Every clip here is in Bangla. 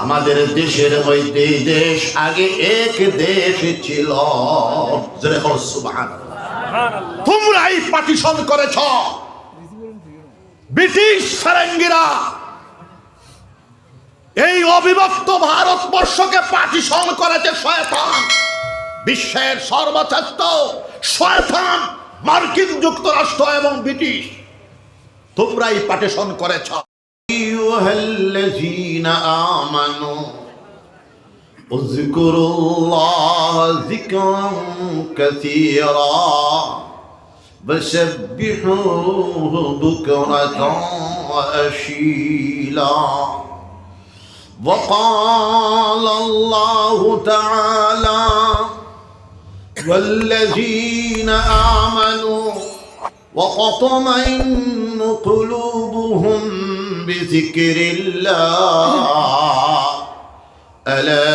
আমাদের দেশের মধ্যে দেশ আগে এক দেশ ছিল। তোমরাই পার্টিশন করেছ। ব্রিটিশ ফেরেঙ্গিরা এই অবিভক্ত ভারতবর্ষকে পার্টিশন করেছে শয়তান। বিশ্বের সর্বশ্রেষ্ঠ শয়তান মার্কিন যুক্তরাষ্ট্র এবং ব্রিটিশ। তোমরাই পার্টিশন করেছ। আইয়ুহাল্লাযীনা আমানু উযকুরুল্লাহ যিকরান কাসীরা ওয়াসাব্বিহুহু বুকরাতান ওয়া আশীলা। وقال الله تعالى والذين آمنوا وتطمئن قلوبهم بذكر الله ألا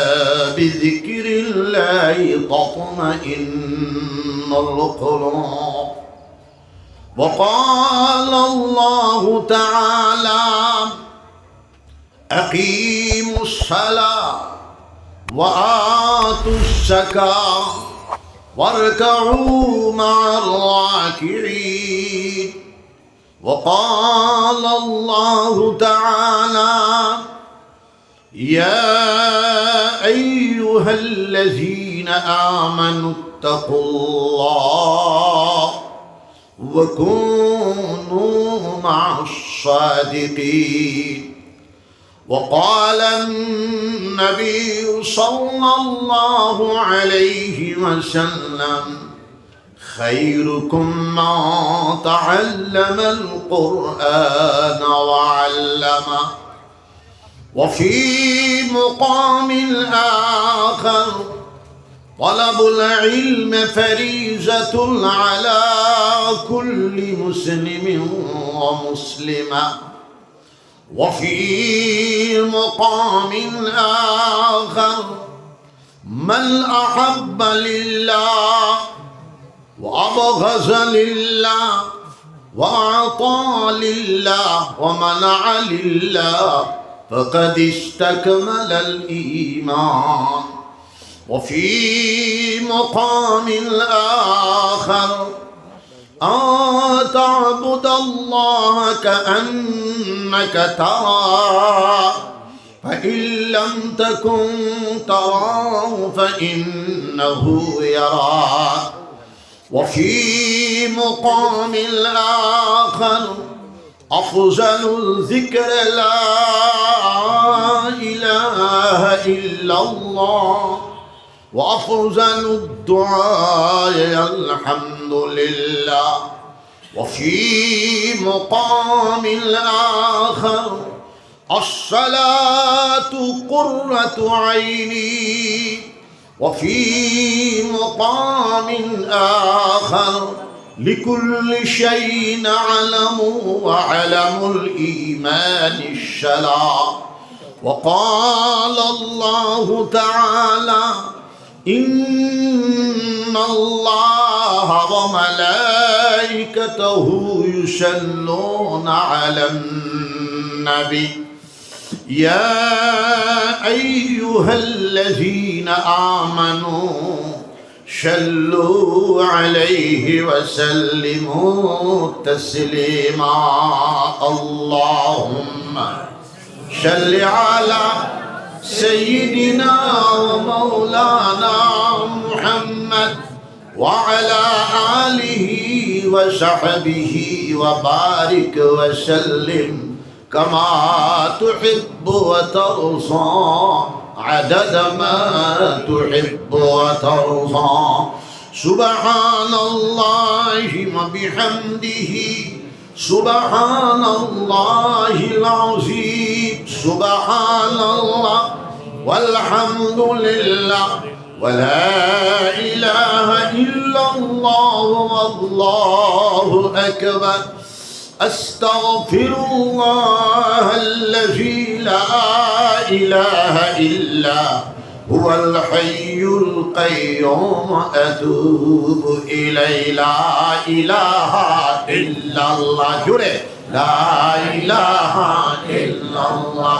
بذكر الله تطمئن القلوب. وقال الله تعالى أقيموا الصلاة وآتوا الزكاة واركعوا مع الراكعين. وقال الله تعالى يا أيها الذين آمنوا اتقوا الله وكونوا مع الصادقين. وقال النبي صلى الله عليه وسلم خيركم من تعلم القرآن وعلمه. وفي مقام آخر طلب العلم فريضة على كل مسلم ومسلمة. وفي مقام آخر من أحب لله وأبغض لله وأعطى لله ومنع لله فقد استكمل الإيمان. وفي مقام آخر أن تعبد الله كأنك تراه فإن لم تكن تراه فإنه يراك. وفي مقام آخر أفضل الذكر لا إله إلا الله وأفضل الدعاء الحمد لله. وفي مقام آخر الصلاة قرة عيني. وفي مقام آخر لكل شيء علم وعلم الإيمان الصلاة. وقال الله تعالى إن الله وملائكته يصلون على النبي يا أيها الذين آمنوا صلوا عليه وسلموا تسليما. اللهم صل على سيدنا ومولانا محمد وعلى آله وصحبه وبارك وسلم كما تحب وترضى عدد ما تحب وترضى. سبحان الله وبحمده سبحان الله العظيم. سبحان الله والحمد لله ولا إله إلا الله والله أكبر. أستغفر الله الذي لا إله إلا هو الحي القيوم أتوب إليه. لا إله إلا الله جري لا إله إلا الله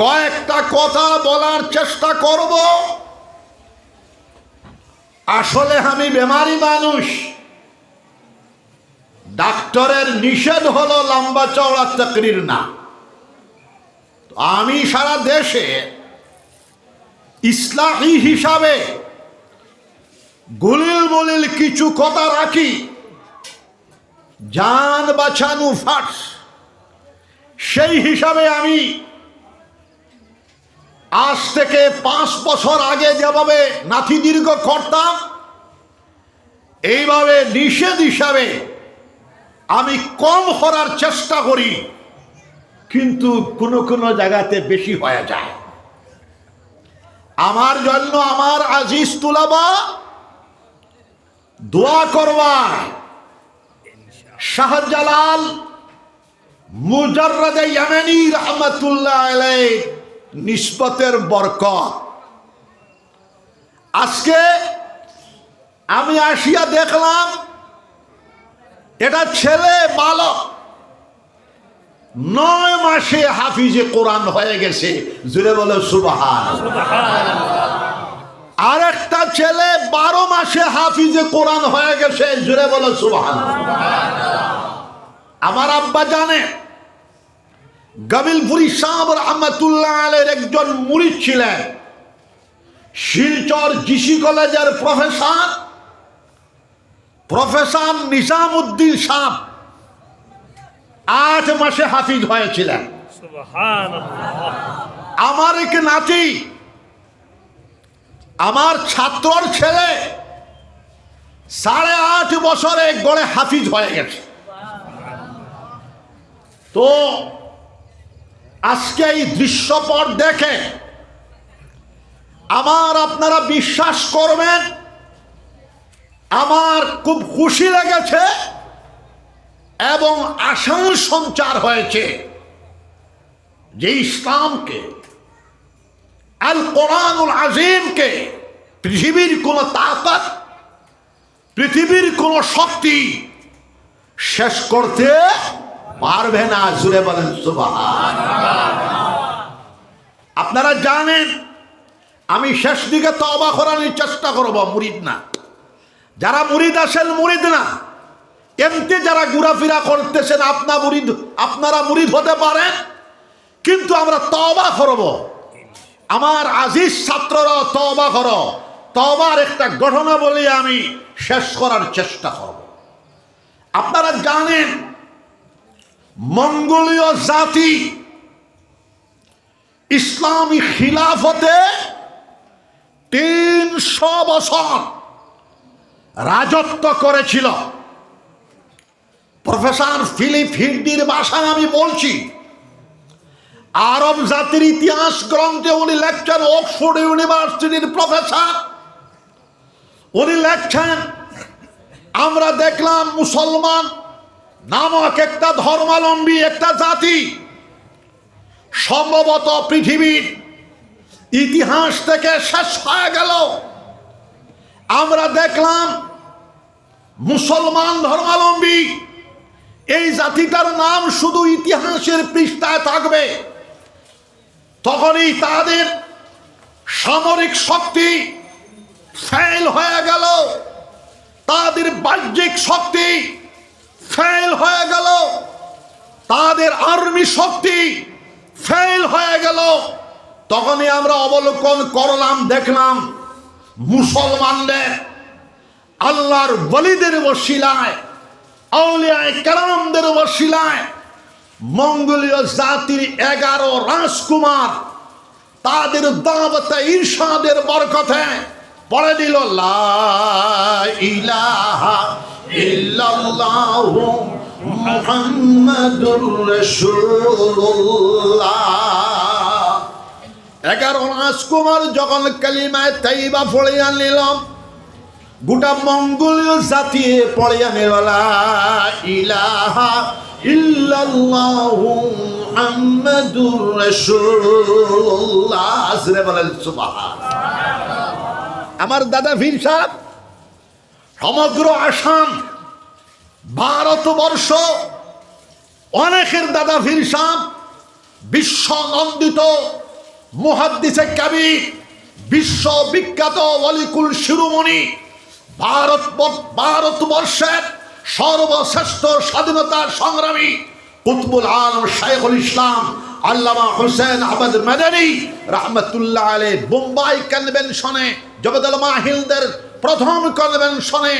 কয়েকটা কথা বলার চেষ্টা করব। আসলে আমি বেমারি মানুষ, ডাক্তারের নিষেধ হলো লম্বা চওড়া তাকরীর না। আমি সারা দেশে ইসলাহি হিসাবে গুলিল মুলিল কিছু কথা রাখি, জান বাঁচানো ফার্স। সেই হিসাবে আমি আজ থেকে 5 বছর আগে যেভাবে নাথি দীর্ঘ করতাম, এইভাবে নিষেধ হিসাবে আমি কম করার চেষ্টা করি, কিন্তু কোনো কোনো জায়গাতে বেশি হয়ে যায়। আমার জন্য আমার আজিজ তুলাবা দোয়া করবা। শাহজালাল মুজাররদ ইয়ামানি রহমাতুল্লাহ আলাইহি নিসবতের বরকত। আজকে আমি আসিয়া দেখলাম এটা ছেলে বালক 9 মাসে হাফিজে কোরআন হয়ে গেছে, জুড়ে বলে সুবহানাল্লাহ। আর একটা ছেলে 12 মাসে হাফিজে কোরআন হয়ে গেছে, জুড়ে বলে সুবহানাল্লাহ। আমার আব্বা জানে গাবিলপুরি সাহেব রহমাতুল্লাহ আলাইহির একজন মুরিদ ছিলেন, শিলচর জিসি কলেজের প্রফেসর নিজামউদ্দিন সাহেব 8 মাসে হাফিজ হয়েছিলেন। আমার এক নাতি, আমার ছাত্রর ছেলে 8.5 বছরে গড়ে হাফিজ হয়ে গেছে। তো আজকে এই দৃশ্যপট দেখে আমার আপনারা বিশ্বাস করবেন, আমার খুব খুশি লেগেছে এবং আশার সঞ্চার হয়েছে যে ইসলামকে, আল কোরআনুল আজিমকে পৃথিবীর কোন তাকত, পৃথিবীর কোন শক্তি শেষ করতে পারবে না, জুড়ে বলেন সুবহানাল্লাহ। আপনারা জানেন আমি শেষ দিকে তওবা করার চেষ্টা করব, মুরিদ না। যারা মুরিদ আছেন মুরিদ না, এমনি যারা ঘোরাফেরা করতেছেন আপনারা মুরিদ হতে পারেন, কিন্তু আমরা তওবা করব। আমার আজিজ ছাত্ররা তওবা করো। তওবার একটা ঘটনা বলে আমি শেষ করার চেষ্টা করব। আপনারা জানেন মঙ্গোলীয় জাতি ইসলামী খিলাফতে 300 বছর রাজত্ব করেছিল। প্রফেসর ফিলিপ হিডনির ভাষায় আমি বলছি, আরব জাতির ইতিহাস গ্রন্থে উনি লেখছেন, অক্সফোর্ড ইউনিভার্সিটির প্রফেসর। উনি লেখছেন, আমরা দেখলাম মুসলমান নামক একটা ধর্মাবলম্বী একটা জাতি সম্ভবত পৃথিবীর ইতিহাস থেকে শেষ হয়ে গেল। আমরা দেখলাম মুসলমান ধর্মাবলম্বী এই জাতিটার নাম শুধু ইতিহাসের পৃষ্ঠায় থাকবে। তখনই তাদের সামরিক শক্তি ফেল হয়ে গেল, তাদের বাহ্যিক শক্তি ফেল হয়ে গেল, তাদের আর্মি শক্তি ফেল হয়ে গেল। তখনই আমরা অবলোকন করলাম, দেখলাম মুসলমানদের আল্লাহর ওয়ালিদের ওসিলায়, আউলিয়ায়ে কেরামদের ওসিলায় মঙ্গোলীয় জাতির 11 রাজকুমার তাদের দাওয়াতে ইরশাদের বরকতে পড়ে দিল লা ইলাহা ইল্লাল্লাহু মুহাম্মাদুর রাসূলুল্লাহ। 11 রাজকুমার যখন কালিমায়ে তাইয়্যিবা পড়িয়া নিল, গোটা মঙ্গোলীয় জাতি পড়িয়া নিল লা ইলাহা ইল্লাল্লাহু মুহাম্মাদুর রাসূলুল্লাহ। আসরে বলেন সুবহানাল্লাহ। আমার দাদা পীর সাহেব সমগ্র আসাম, ভারতবর্ষ, অনেকের দাদা পীর সাহেব বিশ্বনন্দিত মুহাদ্দিসে কাবীর, বিশ্ববিখ্যাত ওয়ালিকুল শিরোমণি, ভারতবর্ষের সর্বশ্রেষ্ঠ স্বাধীনতার সংগ্রামী কুতুবুল আলম শাইখুল ইসলাম আল্লামা হোসেন আহমদ মাদানী রাহমাতুল্লাহ আলাইহি বোম্বাই কনভেনশনে, জবেদুল মাহিলদের প্রথম কনভেনশনে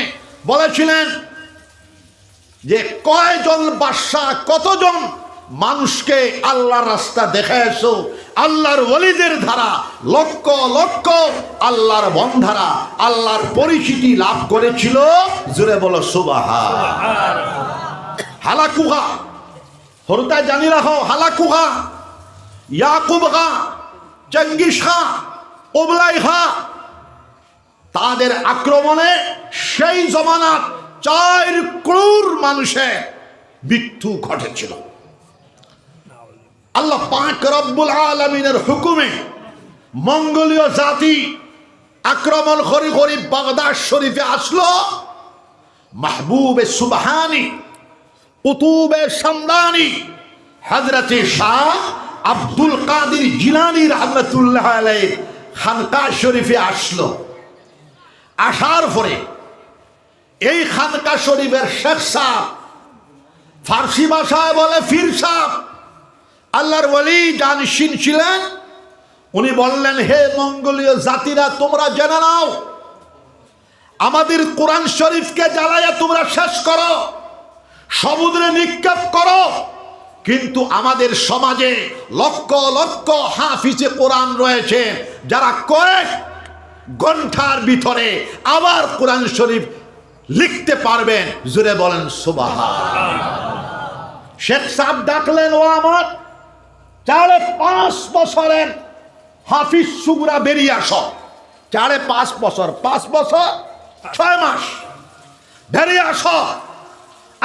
বলেছিলেন যে কয়জন বাদশা, কতজন মানুষকে আল্লাহর রাস্তা দেখাইছো, আল্লাহর ওলিদের ধারা লক্ষ লক্ষ আল্লাহর বন্ধারা আল্লাহর পরিচিতি লাভ করেছিল। জোরে বলো সুবহান। হালাকুহা, হরতা জানি রাখো, হালাকুহা, ইয়াকুব খা, চেঙ্গিস খা, ওবলাই খা, তাদের আক্রমণে সেই জমানার 4 করোড় মানুষের মৃত্যু ঘটেছিল। আল্লাহ পাক রব্বুল আলামিনের হুকুমে মঙ্গোলীয় জাতি আক্রমণ করে করে বাগদাদ শরীফে আসলো। মাহবুবে সুবহানি, কুতুবে শামদানি, হযরতে শাহ আব্দুল কাদের জিলানী রাহমাতুল্লাহ আলাইহি খানকা শরীফে আসলো। আসার পরে এই খানকা শরীফের শেখ সাহেব, ফার্সি ভাষায় বলে ফির সাহেব, আল্লাহর ওলি জানশীন ছিলেন। উনি বললেন, হে মঙ্গোলীয় জাতিরা, তোমরা জেনে নাও, আমাদের কোরআন শরীফকে জ্বালাইয়া তোমরা শেষ করো, সমুদ্রে নিক্ষেপ করো, কিন্তু আমাদের সমাজে লক্ষ লক্ষ হাফিজে কোরআন রয়েছে যারা কয়েক ঘন্টার ভিতরে আবার কোরআন শরীফ লিখতে পারবেন। জোরে বলেন সুবহান। শেখ সাহেব ডাকলেন, ও আমার 5.5 বছরের হাফিজ সুগরা বেরিয়ে আসো। 5.5 বছর, 5 বছর 6 মাস বেরিয়ে আসো,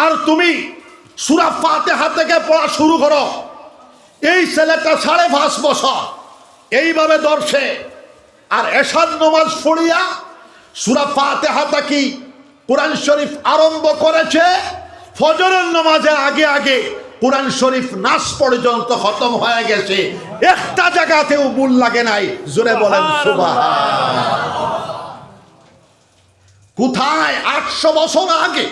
আর তুমি সূরা ফাতিহা থেকে পড়া শুরু করো। এই ছেলেটা 5.5 বছর এইভাবে ধরছে, আর এশার নামাজ পড়িয়া সূরা ফাতিহা থেকে কোরআন শরীফ আরম্ভ করেছে। ফজরের নামাজের আগে আগে কোরআন শরীফ নাস পর্যন্ত খতম হয়ে গেছে, একটা জায়গাতেও ভুল লাগে নাই। জোরে বলেন সুবহান। কোথায়? 800 বছর আগে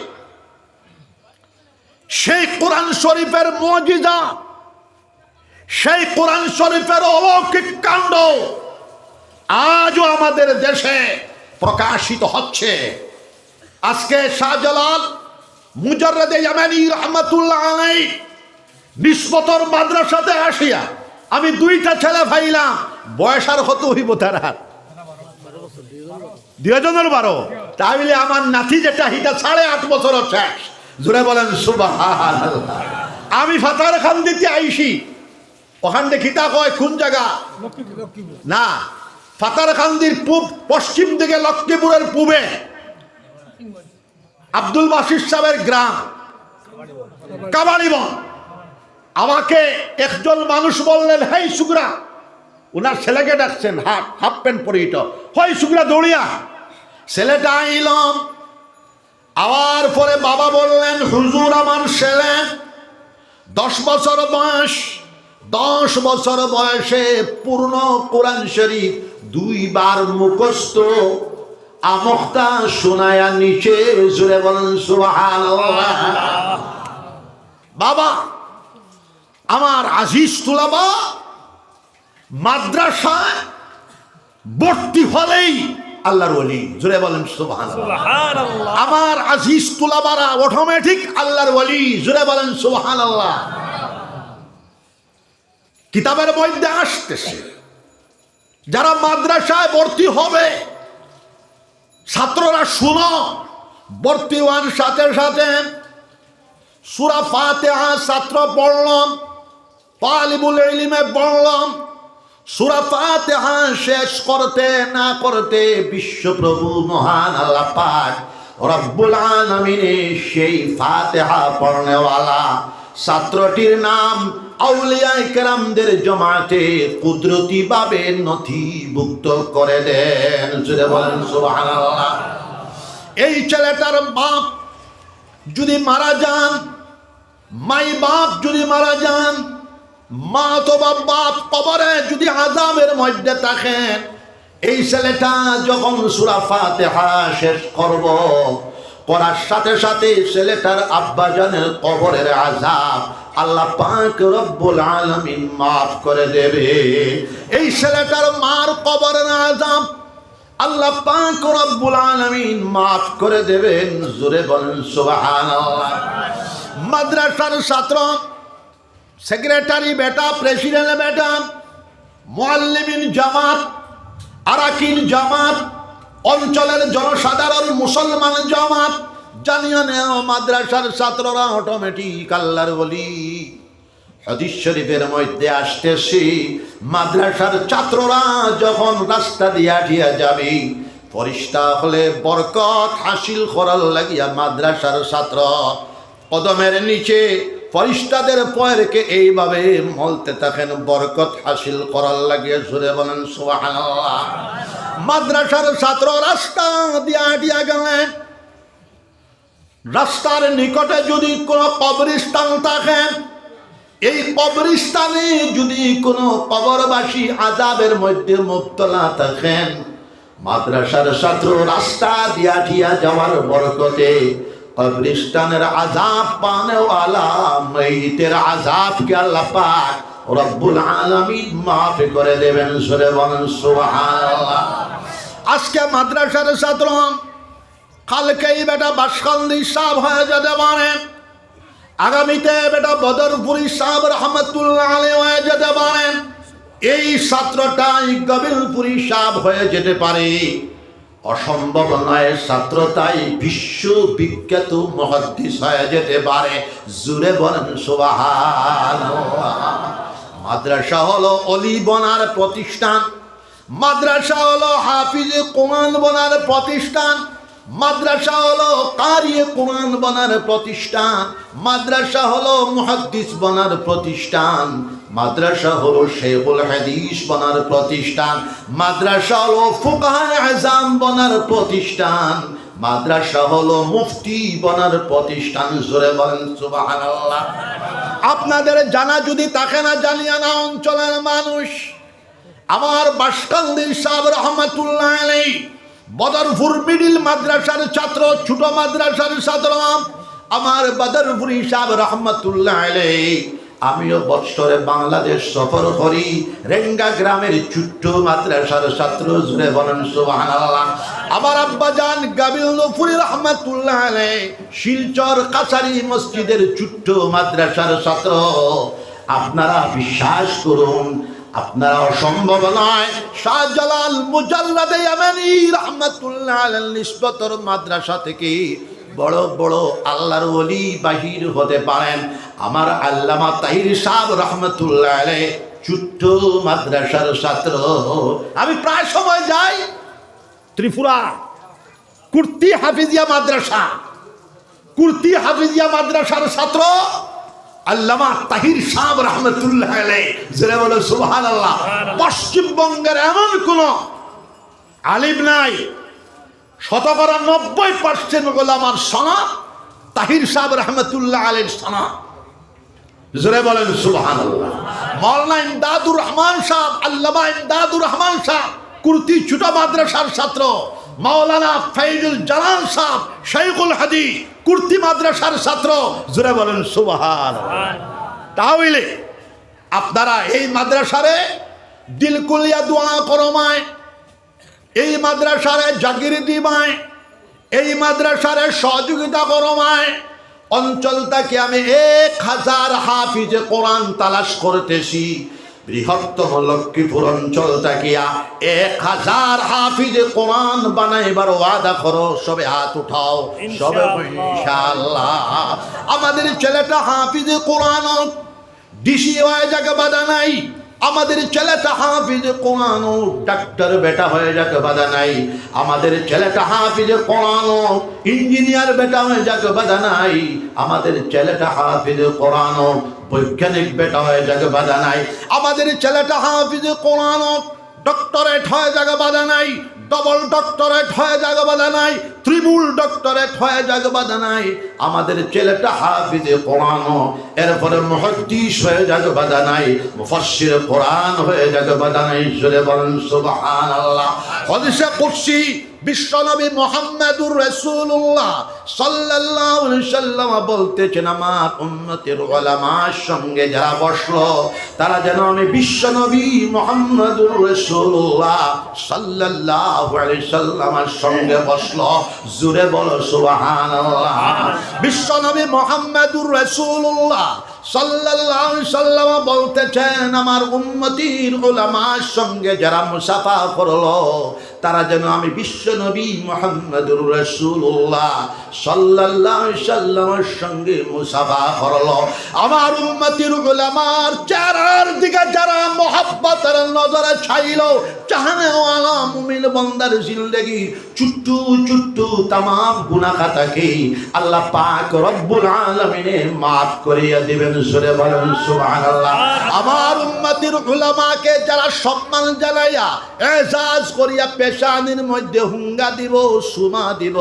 সেই কোরআন শরীফের মুজিজা, সেই কোরআন শরীফের অলৌকিক কাণ্ড আজও আমাদের দেশে প্রকাশিত হচ্ছে। আজকে শাহজালাল মুজাররদে ইয়ামানি রাহমাতুল্লাহ আলাইহি নিসবতর মাদ্রাসাতে আসিয়া আমি 2টা ছেলে ভাইলাম, বয়স আর কত হইব তারা? 2012। তাহলে আমার নাতি যেটা হিটা 8.5 বছর শেষ। জোরে বলেন সুবহানাল্লাহ। আমি ফাতার খান দিতে আইসি, ওখান দেখি তা কয় কোন জায়গা না, ফাতার খান্দির পশ্চিম দিকে লক্ষ্মীপুরের পূবে আব্দুল বাসির সাহেবের গ্রাম কাবাড়িবন। আমাকে একজন মানুষ বললেন, হেই সুগরা, ওনার ছেলেকে ডাকছেন, হাফ প্যান্ট পরিহিত, হয় সুগরা দৌড়িয়া। ছেলেটা আইলাম, আবার পরে বাবা বললেন, হুজুর আমার ছেলে 10 বছর বয়স, 10 বছর বয়সে পূর্ণ কোরআন শরীফ 2 বার মুখস্থ, আমখতা শোনায়া নিচে। জোরে বলেন সুবহানাল্লাহ। বাবা আমার আজিজ তুলাবা মাদ্রাসায় ভর্তি হলেই আল্লাহর ওলি। জোরে বলেন সুবহানাল্লাহ। আমার আজিজ তুলাবারা অটোমেটিক আল্লাহর ওলি। জোরে বলেন সুবহানাল্লাহ। কিতাবের মধ্যে আসতেছে, যারা মাদ্রাসায় ভর্তি হবে, ছাত্ররা শুনো, ভর্তি হওয়ার সাথে সাথে সূরা ফাতিহা ছাত্র পড়লাম, তালিবুল ইলমে পড়লাম। সূরা ফাতিহা শেষ করতে না করতে বিশ্বপ্রভু মহান আল্লাহ পাক রব্বুল আলামিনের সেই ফাতিহা পড়নেওয়ালা ছাত্রটির নাম আউলিয়ায়ে কেরামদের জমাতে কুদরতি ভাবে নথিভুক্ত করে দেন। জোরে বলেন সুবহানাল্লাহ। এই ছেলেটার বাপ যদি মারা যান, মাই বাপ যদি মারা যান, মা অথবা বাপ কবরে যদি আযাবের মধ্যে থাকেন, এই ছেলেটা যখন সূরা ফাতিহা শেষ করব, করার সাথে সাথে ছেলেটার আব্বাজানের কবরের আযাব আল্লাহ পাক রব্বুল আলামিন মাফ করে দেবে। এই ছেলেটার মার কবরের আযাব আল্লাহ পাক রব্বুল আলামিন মাফ করে দেবেন। জোরে বলেন সুবহানাল্লাহ। মাদ্রাসার ছাত্র, সেক্রেটারি বেটা, প্রেসিডেন্ট বেটা, মুআল্লিমিন জামাত, আরাকিন জামাত, অঞ্চলের জনসাধারণ মুসলমান জামাত জানিয়ে নেও, মাদ্রাসার ছাত্ররা অটোমেটিক আল্লাহর ওলি। হাদিস শরীফের মধ্যে আসতেছি, মাদ্রাসার ছাত্ররা যখন রাস্তা দিয়া দিয়া যাবে, ফরিস্তা হলে বরকত হাসিল করার লাগিয়া মাদ্রাসার ছাত্র কদমের নিচে ফরিস্তাদের পয়েরকে এইভাবে মলতে থাকেন, বরকত হাসিল করার লাগিয়া। জোরে বলেন সুবহানাল্লাহ। মাদ্রাসার ছাত্র রাস্তা দিয়া দিয়া গেলেন, রাস্তার নিকটে যদি কোনো কবরস্থান থাকে, এই কবরস্থানে যদি কোনো কবরবাসী আযাবের মধ্যে মুবতলা থাকেন, মাদ্রাসার ছাত্র রাস্তা দিয়া দিয়া যাওয়ার বরকতে কবরস্থানের আযাব পানেওয়ালা মাইতের আযাবকে আল্লাহ পাক রব্বুল আলামিন মাফ করে দেবেন। জোরে বলেন সুবহানাল্লাহ। আজকে মাদ্রাসার ছাত্র কালকেই বেটা বাসকান্দি সাহেব হয়ে যেতে পারে, আগামীতে বেটা বদরপুরি সাহেব রহমতুল্লাহ আলাইহি হয়ে যেতে পারেন, এই ছাত্রটাই গবিলপুরি সাহেব হয়ে যেতে পারে। অসম্ভব নয়, ছাত্রটাই বিশ্ববিখ্যাত মুহাদ্দিস হয়ে যেতে পারে। জোরে বলেন সুবহানাল্লাহ। মাদ্রাসা হলো অলি বনার প্রতিষ্ঠান, মাদ্রাসা হলো হাফিজে কোরআন বনার প্রতিষ্ঠান, মাদ্রাসা হলো কারিয়ে কোরআন বনার প্রতিষ্ঠান, মাদ্রাসা হলো মুহাদ্দিস বনার প্রতিষ্ঠান, মাদ্রাসা হলো শেখুল হাদিস বনার প্রতিষ্ঠান, মাদ্রাসা হলো ফুকাহায়ে আযম বনার প্রতিষ্ঠান, মাদ্রাসা হলো মুফতি বনার প্রতিষ্ঠান। জোরে বলেন সুবহানাল্লাহ। আপনাদের জানা যদি থাকে না, জানিয়া না অঞ্চলের মানুষ, আমার বাসকান্দি সাহেব রহমতুল্লাহ আলাইহি বদরপুর মিডিল মাদ্রাসার ছাত্র, ছোট মাদ্রাসার ছাত্র আমার বদরপুরি সাহেব রহমতুল্লাহ আলাইহি, আমিও বৎসরে বাংলাদেশ সফর করি, রেঙ্গা গ্রামের ছোট্ট মাদ্রাসার ছাত্র। জুড়ে বলেন সুবহানাল্লাহ। আমার আব্বাজান গাবিলপুরি রহমতুল্লাহ আলাইহি শিলচর কাছারি মসজিদের ছোট্ট মাদ্রাসার ছাত্র। আপনারা বিশ্বাস করুন, আপনারা অসম্ভব নয়, শাহজালাল মুজাল্লাদে ইয়ামানি রাহমাতুল্লাহ আলাইহি নিসবতর মাদ্রাসা থেকে বড় বড় আল্লাহর ওলি বাহির হতে পারেন। আমার আল্লামা তাহির সাহেব রহমতুল্লাহ আলাইহি ছোট্ট মাদ্রাসার ছাত্র। আমি প্রায় সময় যাই ত্রিপুরা কুর্তি হাফিজিয়া মাদ্রাসা, কুর্তি হাফিজিয়া মাদ্রাসার ছাত্র আল্লামা তাহির সাহেব রহমতুল্লাহ আলাইহি। জোরে বলো সুবহানাল্লাহ। পশ্চিমবঙ্গের এমন কোন আলিম নাই, 90% গোলামার সনদ তাহির সাহেব রহমতুল্লাহ আলাইহির সনদ। জোরে বলেন সুবহানাল্লাহ। মাওলানা ইমদাদুর রহমান সাহেব, আল্লামা ইমদাদুর রহমান সাহেব কুর্তি ছোট মাদ্রাসার ছাত্র, মাওলানা ফাইজুল জালাল সাহেব শেখুল হাদিস কুর্তি মাদ্রাসার ছাত্র। জোরে বলেন সুবহানাল্লাহ। তাহলে আপনারা এই মাদ্রাসারে দিলকুলিয়া দোয়া করমায়, এই মাদ্রাসারে জাগির দিবায়, এই মাদ্রাসারে সহযোগিতা করমায়। অঞ্চল থেকে আমি 1000 হাফিজে কোরআন তালাশ করতেছি। বৃহত্তম লক্ষ্মীপুর অঞ্চল থাকিয়া 1000 হাফিজে কোরআন বানাইবার ওয়াদা করো। সবে হাত উঠাও, সবে ইনশাআল্লাহ। আমাদের ছেলেটা হাফিজে কোরআন ডিসি হয়ে যাকে বাধা নাই, আমাদের ছেলেটা হাফিজে কোরআন ডাক্তার বেটা হয়ে যাকে বাধা নাই, আমাদের ছেলেটা হাফিজে কোরআন ইঞ্জিনিয়ার বেটা হয়ে যাকে বাধা নাই, আমাদের ছেলেটা হাফিজে কোরআন বৈজ্ঞানিক বেটা হয়ে যাকে বাধা নাই, আমাদের ছেলেটা হাফিজে কোরআন ডক্টরেট হয়ে জায়গা বাধা নাই, ডবল ডক্টরেট হয়ে জায়গা বাধা নাই, ত্রিপুল ডক্টরেট হয়ে জায়গা বাধা নাই। আমাদের ছেলেটা হাফিজে কোরআন, এরপরে মুহাদ্দিস হয়ে জায়গা বাধা নাই, মুফাসসির কোরআন হয়ে জায়গা বাধা নাই। জোরে বলেন সুবহানাল্লাহ। হাদিসে কুদসি বিশ্বনবী মুহাম্মদুর রাসূলুল্লাহ সাল্লাল্লাহু আলাইহি সাল্লাম বলতেছেন, আমার উম্মতের উলামার সঙ্গে যারা বসলো তারা যেন আমি বিশ্বনবী মুহাম্মদুর রাসূলুল্লাহ সাল্লাল্লাহু আলাইহি সাল্লামের সঙ্গে বসলো। জোরে বলো সুবহানাল্লাহ। বিশ্বনবী মুহাম্মদুর রাসূলুল্লাহ সাল্লাল্লাহু আলাইহি সাল্লাম বলতেছেন, আমার উম্মতির উলামার সঙ্গে যারা মুসাফা করলো তারা যেন আমি বিশ্বনবী মুহাম্মদুর রাসূলুল্লাহ সাল্লাল্লাহু আলাইহি সাল্লামের সঙ্গে মুসাফা করলো। আমার উম্মতির উলামার চেহারার দিকে যারা মোহাব্বতের নজরে চাইল, চাহনেওয়ালা মুমিন বান্দার জিন্দেগি চুট্টু চুট্টু তামাম গুনাহ খাতাকে আল্লাহ পাক রব্বুল আলামিন মাফ করিয়া দিবেন। জোরে বলেন সুবহানাল্লাহ। আমার উম্মতির উলামাকে যারা সম্মান জানাইয়া এজাজ করিয়া পেশানির মধ্যে হুঙ্গা দিব, সুমা দিব,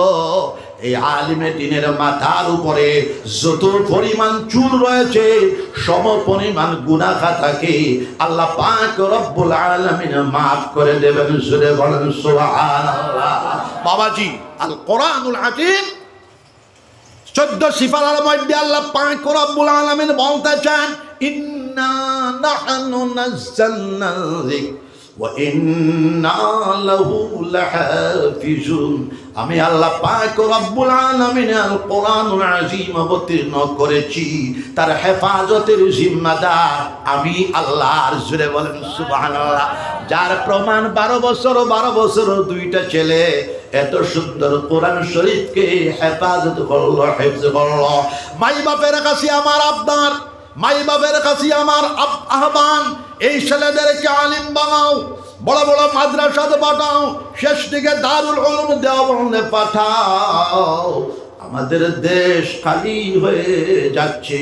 এই আলিমে দ্বীনের মাথার উপরে যত পরিমাণ চুল রয়েছে সম পরিমাণ গুনাহ খাতাকে আল্লাহ পাক রব্বুল আলামিন মাফ করে দেবেন। জোরে বলেন সুবহানাল্লাহ। বাবাজি, আল কোরআনুল হাকীম 14 সিফারার মধ্যে আল্লাহ পাক রব্বুল আলামিন বলতেছেন, ইন্না নাহনু নাযালনা যিকর ওয়া ইন্না লাহু লাহাফিজুন। আমি আল্লাহ পাক রব্বুল আলামিন আল কোরআনুল আযীম অবতীর্ণ করেছি, তার হেফাজতের জিম্মাদার আমি আল্লাহ। জোরে বলেন সুবহানাল্লাহ। যার প্রমাণ 12 বছর 2টা ছেলে এত সুন্দর কোরআন শরীফকে হেফাজত করলো, হিফজ করলো। মাই বাপের কাছে আমার আবদার, মাই বাপের কাছে আমার আহ্বান, এই ছেলেদেরকে আলিম বানাও, বড় বড় মাদ্রাসাতে পাঠাও, শেষ দিকে দারুল উলুম দেওবন্দে পাঠাও। আমাদের দেশ খালি হয়ে যাচ্ছে।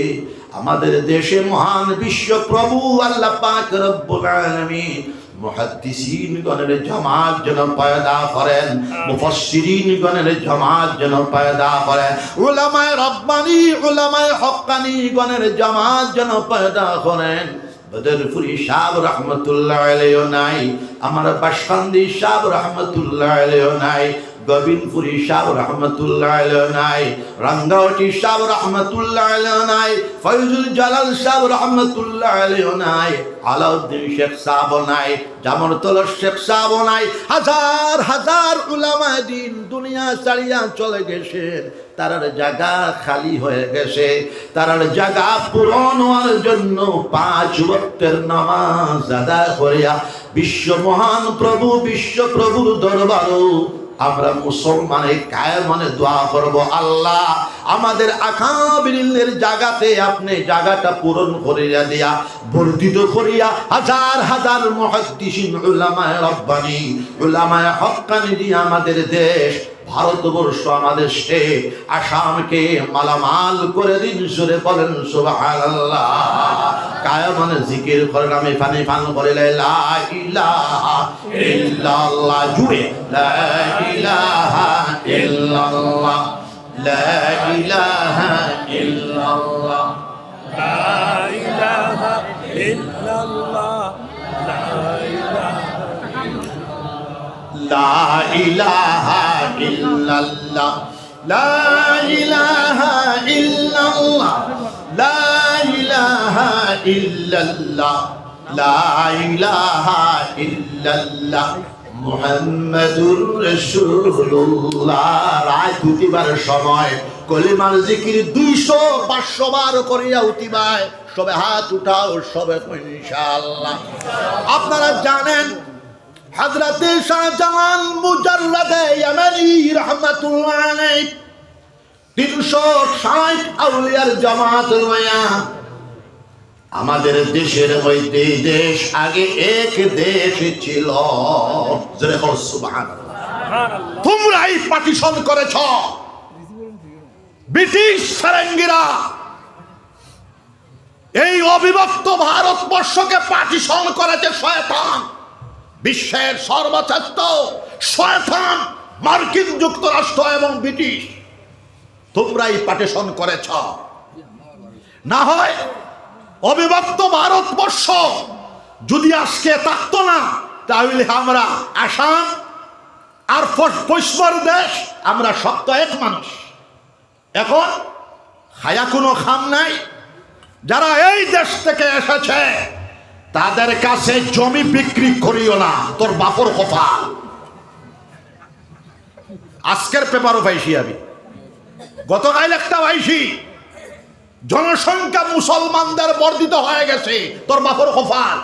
আমাদের দেশে মহান বিশ্ব প্রভু আল্লাহ পাক রব্বুল আলামিন মুহাদ্দিসিন গণের জামাত যেন পয়দা করেন, মুফাসসিরিন গণের জামাত যেন পয়দা করেন, উলামায়ে রাব্বানী উলামায়ে হক্কানী গণের জামাত যেন পয়দা করেন। বদরপুরি সাহেব রহমতুল্লাহ আলাইহি নাই, আমার বাসকান্দি সাহেব রহমতুল্লাহ আলাইহি নাই, গোবিন্দপুরি সাহেব রহমতুল্লাহ আলাইহি নাই, রাঙ্গাওটি সাহেব রহমতুল্লাহ আলাইহি নাই, ফয়জুল জালাল সাহেব রহমতুল্লাহ আলাইহি নাই, আলাউদ্দিন শেখ সাহেব নাই, জামরতল শেখ সাহেব নাই। হাজার হাজার উলামায়ে দ্বীন দুনিয়া ছাড়িয়া চলে গেছেন, তারার জায়গা খালি হয়ে গেছে। তারার জায়গা পূরণ হওয়ার জন্য 5 ওয়াক্তের নামাজ আদায় করিয়া বিশ্ব মহান প্রভু বিশ্ব প্রভুর দরবারও আমরা মুসলমানের কায়মনে দোয়া করব, আল্লাহ আমাদের আকাবিরিনের জায়গাতে আপনি জায়গাটা পূরণ করিয়া দিয়া বর্ধিত করিয়া হাজার হাজার মুহাদ্দিসিন উলামায়ে রাব্বানী উলামায়ে হক্কানী দিয়ে আমাদের দেশ ভারতবর্ষ, আমাদের স্টেট আসামকে মালামাল করে দিন। জোরে বলেন সুবহানাল্লাহ। কায়মনে জিকির করেন, আমি পানি পান করে লা ইলাহা ইল্লাল্লাহ, জুড়ে লা ইলাহা ইল্লাল্লাহ, লা ইলাহা ইল্লাল্লাহ, লা ইলাহা ইল্লাল্লাহ, লা ইলাহা ইল্লাল্লাহ, লা ইলাহা ইল্লাল্লাহ, লা ইলাহা ইল্লাল্লাহ, লা ইলাহা ইল্লাল্লাহ মুহাম্মাদুর রাসূলুল্লাহ। রাত উঠিবার সময় কলিমার জিকির 200-500 বার করিয়া উঠিবায়। সবে হাত উঠাও, সবে ইনশাআল্লাহ। আপনারা জানেন হযরতে শাহজালাল মুজাররাদে ইয়ামানী রাহমাতুল্লাহ আলাইহি 360 আউলিয়ার জামাত লয়া আমাদের দেশের মধ্যে দেশ আগে এক দেশ ছিল। জোরে বল সুবহানাল্লাহ। তোমরাই পার্টিশন করেছ, ব্রিটিশ ফেরেঙ্গিরা এই অবিভক্ত ভারতবর্ষকে পার্টিশন করেছে শয়তান। বিশ্বের সর্বশ্রেষ্ঠ শয়তান মার্কিন যুক্তরাষ্ট্র এবং ব্রিটিশ, তোমরাই পার্টিশন করেছ। না হয় অবিভক্ত ভারতবর্ষ যদি আজকে থাকতো না, তাহলে আমরা আসাম আর পশ্চিমের দেশ আমরা সপ্ত এক মানুষ। এখন খায়া কোনো খাম নাই। যারা এই দেশ থেকে এসেছে তাদের কাছে জমি বিক্রি করিও না, তোর বাপর কপাল। আজকের পেপারও পাইছি আমি, গতকাল একটা পাইছি, জনসংখ্যা মুসলমানদের বর্ধিত হয়ে গেছে, তোর বাপর কপাল।